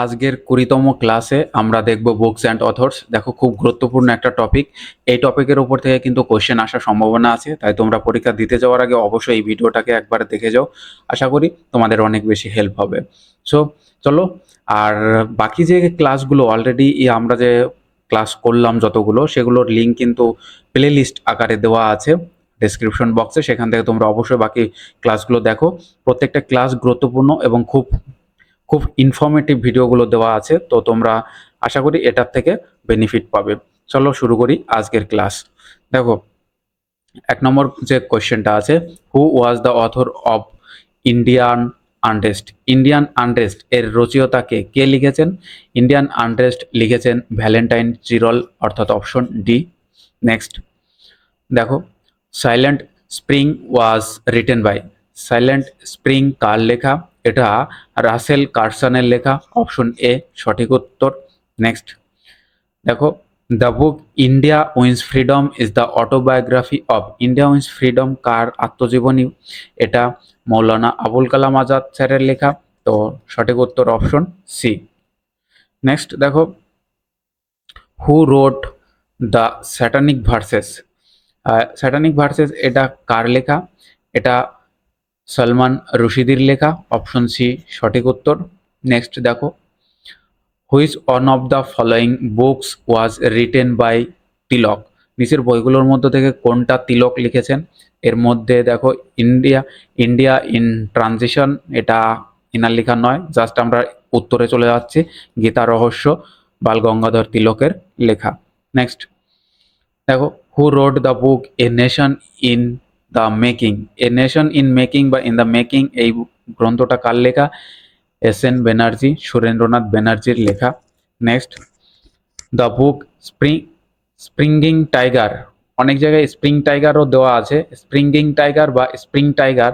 আজকের 20তম ক্লাসে আমরা দেখব বুকস অ্যান্ড অথর্স। দেখো, খুব গুরুত্বপূর্ণ একটা টপিক। এই টপিকের উপর থেকে কিন্তু কোশ্চেন আসার সম্ভাবনা আছে, তাই তোমরা পরীক্ষা দিতে যাওয়ার আগে অবশ্যই এই ভিডিওটাকে একবার দেখে যাও। আশা করি তোমাদের অনেক বেশি হেল্প হবে। সো চলো, আর বাকি যে ক্লাসগুলো অলরেডি আমরা যে ক্লাস করলাম যতগুলো, সেগুলোর লিঙ্ক কিন্তু প্লে লিস্ট আকারে দেওয়া আছে ডেসক্রিপশন বক্সে। সেখান থেকে তোমরা অবশ্যই বাকি ক্লাসগুলো দেখো। প্রত্যেকটা ক্লাস গুরুত্বপূর্ণ এবং খুব খুব ইনফরমেটিভ ভিডিওগুলো দেওয়া আছে, তো তোমরা আশা করি এটার থেকে বেনিফিট পাবে। চলো শুরু করি আজকের ক্লাস। দেখো, 1 নম্বর যে কোয়েশ্চেনটা আছে, who was the author of Indian unrest. Indian unrest এর রচয়িতাকে কে লিখেছেন? ইন্ডিয়ান আনরেস্ট লিখেছেন ভ্যালেন্টাইন চিরল, অর্থাৎ অপশন ডি। নেক্সট দেখো, silent spring was written by. Silent spring কার লেখা? এটা রাসেল কার্সনের লেখা, অপশন এ সঠিক উত্তর। নেক্সট দেখো, the book India wins freedom is the autobiography of. India wins freedom কার আত্মজীবনী? এটা মৌলানা আবুল কালাম আজাদ স্যারের লেখা, তো সঠিক উত্তর অপশন সি। নেক্সট দেখো, who wrote the Satanic Verses. Satanic Verses এটা কার লেখা? এটা সলমান রুশিদির লেখা, অপশন সি সঠিক উত্তর। নেক্সট দেখো, which one of the following books was written by Tilak. নিচের বইগুলোর মধ্যে থেকে কোনটা তিলক লিখেছেন? এর মধ্যে দেখো, ইন্ডিয়া ইন্ডিয়া ইন ট্রানজিশন, এটা এনার লেখা নয়, জাস্ট আমরা উত্তরে চলে যাচ্ছি। গীতা রহস্য বাল গঙ্গাধর তিলকের লেখা। নেক্সট দেখো, who wrote the book a nation in the making. A nation in making বা ইন দ্য মেকিং, এই গ্রন্থটা কার লেখা? এস.এন. ব্যানার্জি, সুরেন্দ্রনাথ ব্যানার্জির লেখা। Next, the book springing tiger, অনেক জায়গায় স্প্রিং টাইগারও দেওয়া আছে। স্প্রিঙ্গিং টাইগার বা spring tiger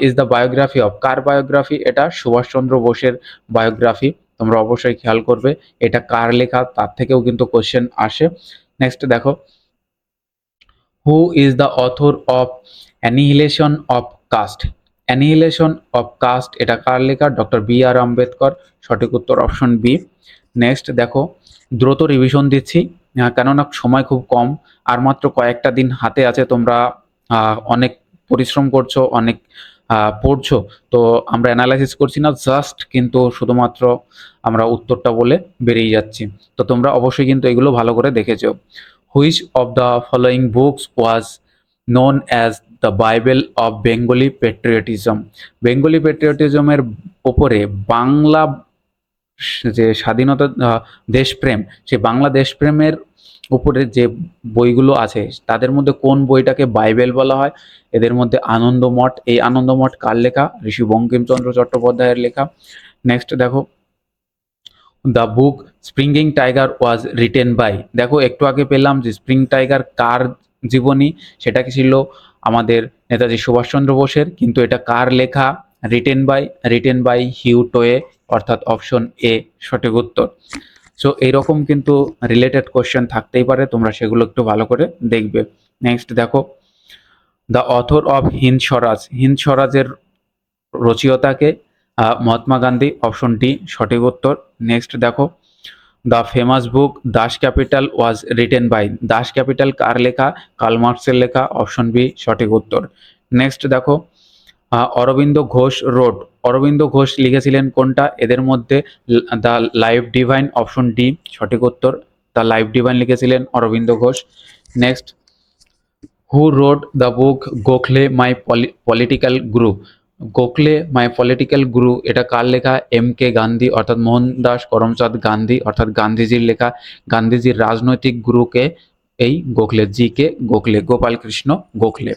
is the biography of. Car biography? এটা সুভাষচন্দ্র বোসের বায়োগ্রাফি। তোমরা অবশ্যই খেয়াল করবে এটা কার লেখা, তার থেকেও কিন্তু কোশ্চেন আসে। নেক্সট দেখো, who is the author of Annihilation of Caste. Annihilation of Caste এটা কার লেখা? ডক্টর বি আর আম্বেদকর, সঠিক উত্তর অপশন বি। নেক্সট দেখো, দ্রুত রিভিশন দিচ্ছি কেননা সময় খুব কম, আর মাত্র কয়েকটা দিন হাতে আছে। তোমরা অনেক পরিশ্রম করছো, অনেক পড়ছো, তো আমরা অ্যানালাইসিস করছি না, জাস্ট কিন্তু শুধুমাত্র আমরা উত্তরটা বলে বেরিয়ে যাচ্ছি। তো তোমরা অবশ্যই কিন্তু এগুলো ভালো করে দেখেছো। Which of the following books was known as the bible of Bengali patriotism. Bengali পেট্রিয়টিজমের ওপরে বাংলা যে স্বাধীনতা, দেশপ্রেম, সেই বাংলা দেশপ্রেমের উপরে যে বইগুলো আছে তাদের মধ্যে কোন বইটাকে বাইবেল বলা হয়? এদের মধ্যে আনন্দমঠ। এই আনন্দমঠ কার লেখা? ঋষি বঙ্কিমচন্দ্র চট্টোপাধ্যায়ের লেখা। নেক্সট দেখো, the book springing tiger was written by. দেখো, একটু আগে পেলাম যে স্প্রিং টাইগার কার জীবনী, সেটা কি ছিল আমাদের নেতাজি সুভাষচন্দ্র বোসের, কিন্তু এটা কার লেখা? রিটেন বাই হিউ টোয়ে, অর্থাৎ অপশন এ সঠিক উত্তর। সো এইরকম কিন্তু রিলেটেড কোশ্চেন থাকতেই পারে, তোমরা সেগুলো একটু ভালো করে দেখবে। নেক্সট দেখো, the author of Hind Swaraj. Hind স্বরাজের রচয়িতাকে? মহাত্মা গান্ধী, অপশন ডি সঠিক উত্তর। নেক্সট দেখো, the famous book Das Kapital was written by. Das Kapital কার লেখা? কার্ল মার্কসের লেখা, অপশন বি সঠিক উত্তর। নেক্সট দেখো, অরবিন্দ ঘোষ রোড। অরবিন্দ ঘোষ লিখেছিলেন কোনটা? এদের মধ্যে the Life Divine, option D সঠিক উত্তর। দ্য লাইফ ডিভাইন লিখেছিলেন Aurobindo Ghosh. Next, who wrote the book Gokhale my political guru. Gokhale my political গুরু এটা কার লেখা? এম কে গান্ধী, অর্থাৎ মোহনদাস করমচাঁদ গান্ধী, অর্থাৎ গান্ধীজির লেখা। গান্ধীজির রাজনৈতিক গুরুকে এই Gokhale, G K Gokhale, Gopal Krishna Gokhale.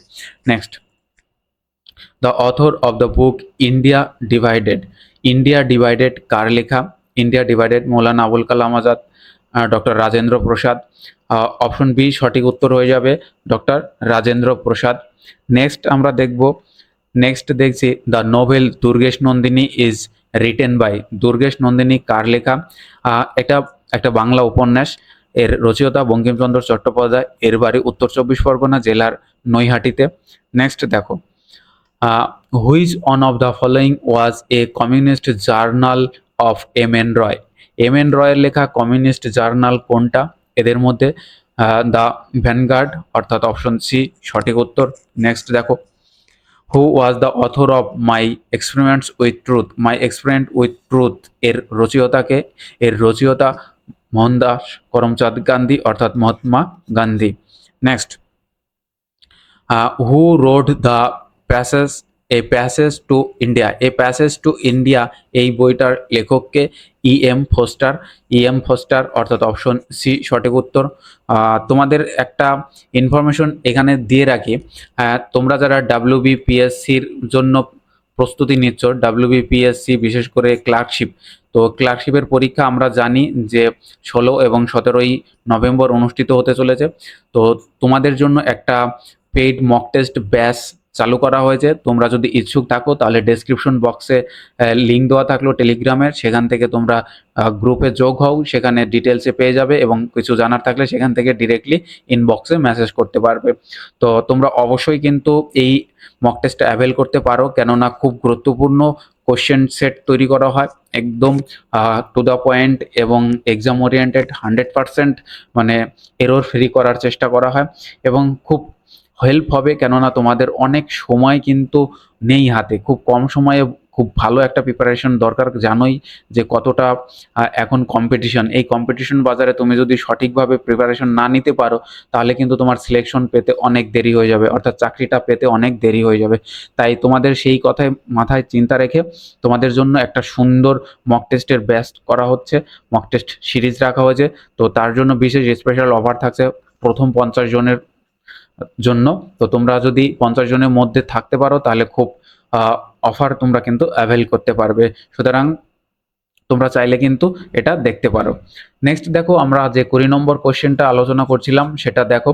Next, the author of the book India divided. India divided কার লেখা? India divided Maulana Abul Kalam Azad, doctor Rajendra Prasad. Option B সঠিক উত্তর হয়ে যাবে ডক্টর রাজেন্দ্র প্রসাদ। নেক্সট আমরা দেখব, নেক্সট দেখছি the novel Durgesh Nandini is written by. Durgesh Nandini কার লেখা? এটা একটা বাংলা উপন্যাস, এর রচয়িতা বঙ্কিমচন্দ্র চট্টোপাধ্যায়, এর বাড়ি উত্তর 24 পরগনা জেলার নৈহাটিতে। নেক্সট দেখো, which one of the following was a communist journal of M N Roy. M N রয়ের লেখা কমিউনিস্ট জার্নাল কোনটা? এদের মধ্যে দ্য ভ্যানগার্ড অর্থাৎ অপশন সি সঠিক উত্তর। নেক্সট দেখো, who was the author of my experiments with truth. My experiment with truth এর রচয়িতাকে? এর রচয়িতা মোহনদাস করমচাঁদ গান্ধী অর্থাৎ Mahatma Gandhi. Next, who wrote the passage passage to India. A passage to India এই বইটার লেখককে? M Forster. এম ফোস্টার অর্থাৎ অপশন সি সঠিক উত্তর। তোমাদের একটা ইনফরমেশন এখানে দিয়ে রাখি, তোমরা যারা ডাব্লিউবিপিএসসির জন্য প্রস্তুতি নিচ্ছ, ডাব্লিউবিপিএসসি বিশেষ করে ক্লার্কশিপ, তো ক্লার্কশিপের পরীক্ষা আমরা জানি যে 16 এবং 17ই নভেম্বর অনুষ্ঠিত হতে চলেছে। তো তোমাদের জন্য একটা পেইড মক টেস্ট ব্যাচ চালু করা হয়েছে। তোমরা যদি ইচ্ছুক থাকো তাহলে ডেসক্রিপশন বক্সে লিঙ্ক দেওয়া থাকলো টেলিগ্রামের, সেখান থেকে তোমরা গ্রুপে যোগ হও, সেখানে ডিটেলসে পেয়ে যাবে এবং কিছু জানার থাকলে সেখান থেকে ডিরেক্টলি ইনবক্সে মেসেজ করতে পারবে। তো তোমরা অবশ্যই কিন্তু এই মক টেস্টটা অ্যাভেল করতে পারো, কেননা খুব গুরুত্বপূর্ণ কোশ্চেন সেট তৈরি করা হয়, একদম টু দ্য পয়েন্ট এবং এক্সাম ওরিয়েন্টেড 100%, মানে এরর ফ্রি করার চেষ্টা করা হয় এবং খুব হেল্প হবে, কেননা তোমাদের অনেক সময় কিন্তু নেই হাতে, খুব কম সময়ে খুব ভালো একটা প্রিপারেশন দরকার। জানোই যে কতটা এখন কম্পিটিশন, এই কম্পিটিশন বাজারে তুমি যদি সঠিকভাবে প্রিপারেশন না নিতে পারো তাহলে কিন্তু তোমার সিলেকশন পেতে অনেক দেরি হয়ে যাবে, অর্থাৎ চাকরিটা পেতে অনেক দেরি হয়ে যাবে। তাই তোমাদের সেই কথায় মাথায় চিন্তা রেখে তোমাদের জন্য একটা সুন্দর মক টেস্টের ব্যাচ করা হচ্ছে, মক টেস্ট সিরিজ রাখা হয়েছে। তো তার জন্য বিশেষ স্পেশাল অফার থাকছে প্রথম 50 জনের জন্য। তো তোমরা যদি 50 জনের মধ্যে থাকতে পারো তাহলে খুব অফার তোমরা কিন্তু অ্যাভেল করতে পারবে, সুতরাং তোমরা চাইলে কিন্তু এটা দেখতে পারো। নেক্সট দেখো, আমরা যে 20 নম্বর কোশ্চেনটা আলোচনা করছিলাম সেটা দেখো,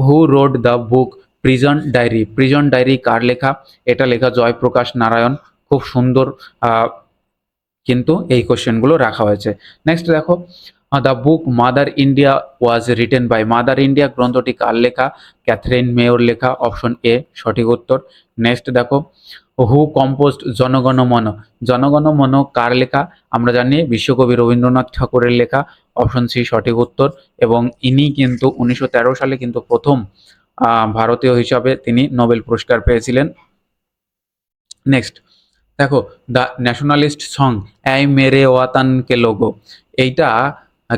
who wrote the book prison diary. Prison diary কার লেখা? এটা লেখা জয়প্রকাশ নারায়ণ। খুব সুন্দর কিন্তু এই কোশ্চেনগুলো রাখা হয়েছে। নেক্সট দেখো, the book Mother India was written by. Mother India গ্রন্থটি কার লেখা? ক্যাথরিন মেয়র লেখা, অপশন এ সঠিক উত্তর। নেক্সট দেখো, হু কম্পোজড জনগণ মন। জনগণ মন কার লেখা? আমরা জানি বিশ্বকবি রবীন্দ্রনাথ ঠাকুরের লেখা, অপশন সি সঠিক উত্তর। এবং ইনি কিন্তু 1913 সালে কিন্তু প্রথম ভারতীয় হিসাবে তিনি নোবেল পুরস্কার পেয়েছিলেন। নেক্সট দেখো, দ্য ন্যাশনালিস্ট সং এই মেরে ওয়াতান কে লোগো, এইটা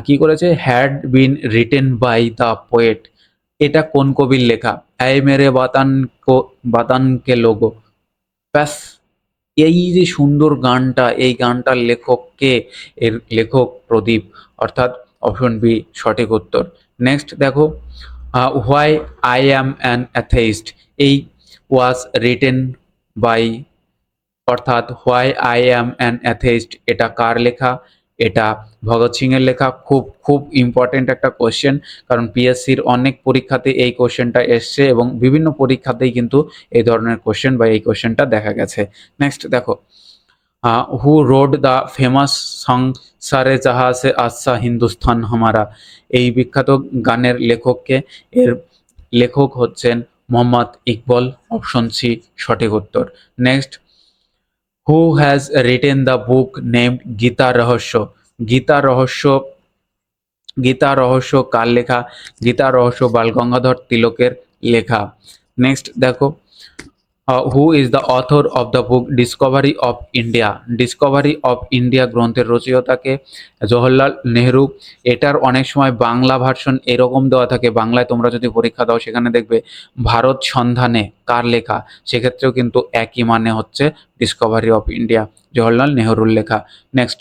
কি করেছে? Had been written by the poet. এটা কোন কবির লেখা? এই মেরে বাতান কে লোগো। ব্যাস, এই যে সুন্দর গানটা, এই গানটার লেখক কে? এর লেখক প্রদীপ, অর্থাৎ অপশন বি সঠিক উত্তর। নেক্সট দেখো, why I am an atheist এই ওয়াজ রিটেন বাই, অর্থাৎ why I am an atheist এটা কার লেখা? এটা ভগৎ সিং এর লেখা। খুব খুব ইম্পর্টেন্ট একটা কোশ্চেন, কারণ পিএসসির অনেক পরীক্ষাতে এই কোশ্চেনটা এসছে এবং বিভিন্ন পরীক্ষাতেই কিন্তু এই ধরনের কোশ্চেন বা এই কোশ্চেনটা দেখা গেছে। নেক্সট দেখো, who wrote the famous song সারে জাহা সে আচ্ছা হিন্দুস্তান হামারা। এই বিখ্যাত গানের লেখককে? এর লেখক হচ্ছেন মোহাম্মদ ইকবল, অপশন সি সঠিক উত্তর। Next, who has written the book named Gita রহস্য। গীতা রহস্য, গীতা রহস্য কার লেখা? গীতা রহস্য বালগঙ্গাধর তিলকের লেখা। নেক্সট দেখো, who is the author of the book Discovery of India. Discovery of India গ্রন্থের রচয়িতাকে? জওহরলাল নেহরু। এটার অনেক সময় বাংলা ভার্সন এরকম দেওয়া থাকে, বাংলায় তোমরা যদি পরীক্ষা দাও সেখানে দেখবে ভারত সন্ধানে কার লেখা, সেক্ষেত্রেও কিন্তু একই মানে হচ্ছে ডিসকভারি অফ ইন্ডিয়া, জওহরলাল নেহরুর লেখা। নেক্সট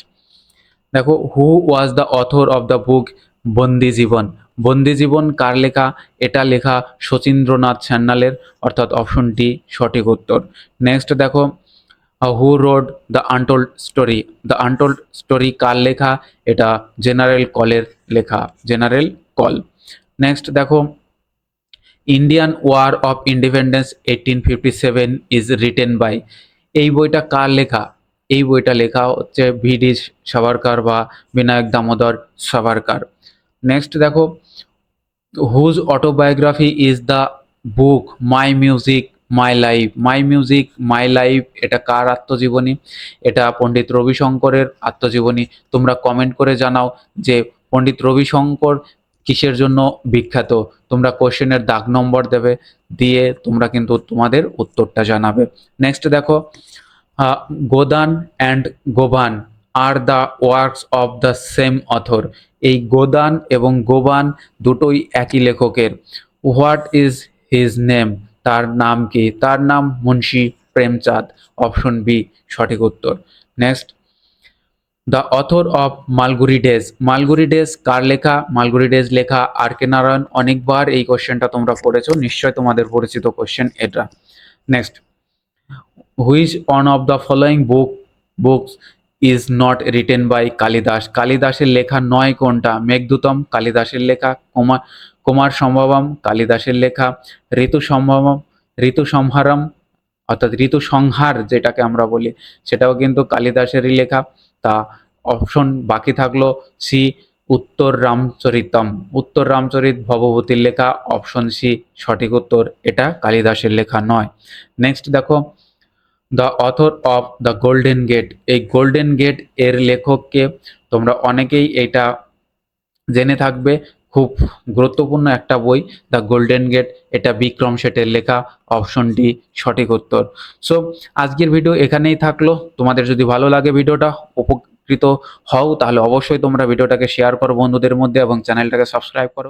দেখো, who was the author of the book Bandi Jibon. বন্দি জীবন কার লেখা? এটা লেখা শচীন্দ্রনাথ সান্যালের, অর্থাৎ অপশন ডি সঠিক উত্তর। নেক্সট দেখো, who wrote the untold story. The untold story কার লেখা? এটা জেনারেল কলের লেখা, জেনারেল কল। নেক্সট দেখো, Indian war of independence 1857 is written by. এই বইটা কার লেখা? এই বইটা লেখা হচ্ছে ভিডি সাভারকার বা বিনায়ক দামোদর সাভারকার। নেক্সট দেখো, whose autobiography is the book My Music My Life, My Music, My Life এটা কার আত্মজীবনী? এটা পণ্ডিত রবিশঙ্করের আত্মজীবনী। তোমরা কমেন্ট করে জানাও যে পণ্ডিত রবিশঙ্কর কিসের জন্য বিখ্যাত? তোমরা কোশ্চেনের দাগ নম্বর দেবে, দিয়ে তোমরা কিন্তু তোমাদের উত্তরটা জানাবে। নেক্সট দেখো, Godan and Gaban are the works of the same author. এই গোদান এবং গোবান দুটোই একই লেখকের। What is his name? তার নাম কি? তার নাম মুন্সি প্রেমচাঁদ। অপশন বি সঠিক উত্তর। Next, the author of Malgudi days. Malgudi days কার লেখা? মালগুড়ি ডেজ লেখা আর কে নারায়ণ। অনেকবার এই কোশ্চেনটা তোমরা পড়েছো, নিশ্চয় তোমাদের পরিচিত কোশ্চেন এটা। Next, which one of the following books is not written by Kalidas? কালিদাসের লেখা নয় কোনটা? মেঘদূতম কালিদাসের লেখা, কুমার সম্ভবম কালিদাসের লেখা, ঋতু সম্ভবম, ঋতু সংহারম অর্থাৎ ঋতু সংহার যেটাকে আমরা বলি, সেটাও কিন্তু কালিদাসেরই লেখা। তা অপশন বাকি থাকলো সি উত্তর রামচরিতম, উত্তর রামচরিত ভবভূতির লেখা। অপশন সি সঠিক উত্তর, এটা কালিদাসের লেখা নয়। নেক্সট দেখো, the author of the Golden Gate. এই গোল্ডেন গেট এর লেখককে? তোমরা অনেকেই এটা জেনে থাকবে, খুব গুরুত্বপূর্ণ একটা বই দ্য গোল্ডেন গেট, এটা বিক্রম শেঠের লেখা। অপশন ডি সঠিক উত্তর। সো আজকের ভিডিও এখানেই থাকলো। তোমাদের যদি ভালো লাগে ভিডিওটা, উপকৃত হও, তাহলে অবশ্যই তোমরা ভিডিওটাকে শেয়ার করো বন্ধুদের মধ্যে এবং চ্যানেলটাকে সাবস্ক্রাইব করো।